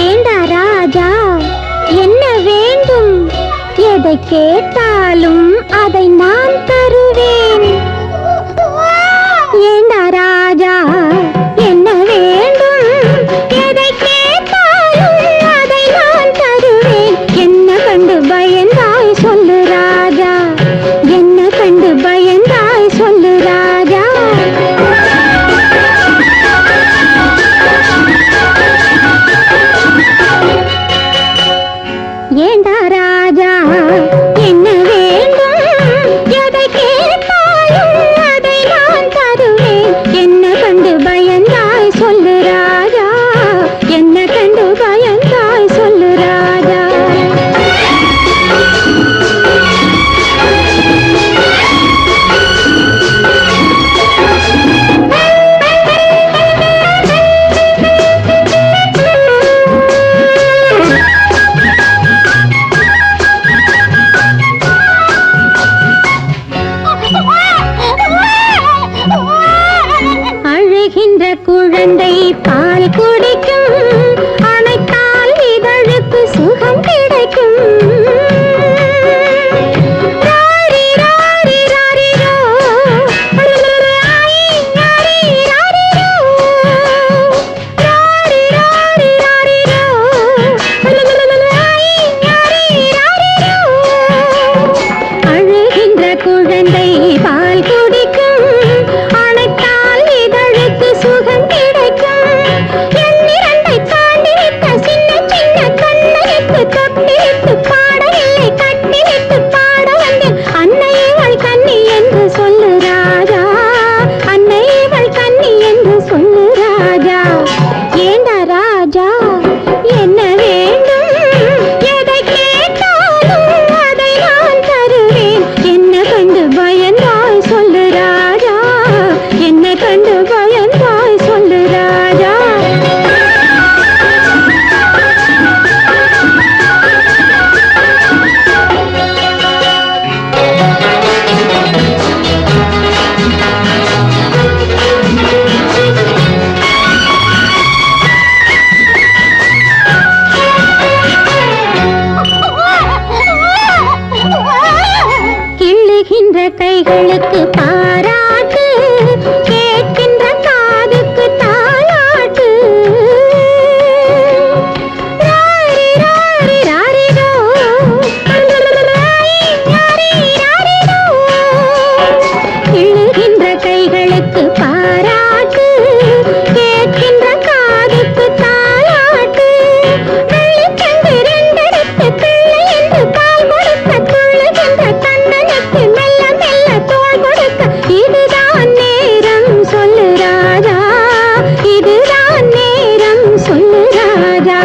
ஏண்டா ராஜா, என்ன வேண்டும்? எதை கேட்டாலும் அதை நான் தருவேன். ஏண்டா ராஜா, என்ன வேண்டும்? எதை கேட்டாலும் அதை நான் தருவேன். என்ன கண்டு பயந்தாய் சொல்லு ராஜா, என்ன கண்டு பயந்தாய் சொல்லு ராஜா. ஏண்டா ராஜா, என்ன வேண்டும்? எதை கேட்டாலும் அதை நான் தருவேன். என்ன கண்டு பயந்தாய் சொல்லு ராஜா, என்ன கண்டு பயந்தாய் சொல்லு ராஜா. அழுகின்ற குழந்தை பால் குடிக்கும், அணைத்தால் இதழுக்கு சுகம் கிடைக்கும். ராரி ராரி ராரிரோ, ராரி ராரி ராரிரோ, ராரி ராரி ராரிரோ, ராரி ராரி ராரிரோ. அழுகின்ற குழந்தை பால் குடிக்கும், அணைத்தால் இதழுக்கு சுகம் கிடைக்கும். எண்ணிரண்டை தாண்டிவிட்ட சின்ன சின்ன கண்ணைக்கு தொட்டிலிட்டு பாடவில்லை, கட்டிலிட்டு பாட வந்தேன். அன்னையவள் கன்னி என்று சொல்லு ராஜா, அன்னையவள் கன்னி என்று சொல்லு ராஜா. ஏண்டா ராஜா, என்ன வேண்டும்? எதை கேட்டாலும் அதை நான் தருவேன். என்ன கண்டு பயந்தாய் சொல்லு ராஜா, என்ன கண்டு பயந்தாய் சொல்லு ராஜா. கிள்ளுகின்ற கைகளுக்கு பாராட்டு, கேட்கின்ற காதுக்கு தாலாட்டு. ராரி ராரி ராரிரோ, ராரி ராரி ராரிரோ. கிள்ளுகின்ற கைகளுக்கு பாராட்டு, கேட்கின்ற காதுக்கு தாலாட்டு. வெள்ளிச்சங்கு ரெண்டெடுத்து பிள்ளை என்று பால் கொடுக்க, துள்ளுகின்ற கண்ணனுக்கு மெல்ல மெல்ல தோள் கொடுக்க. இதுதான் நேரம் சொல்லு ராஜா, இதுதான் நேரம் சொல்லு ராஜா.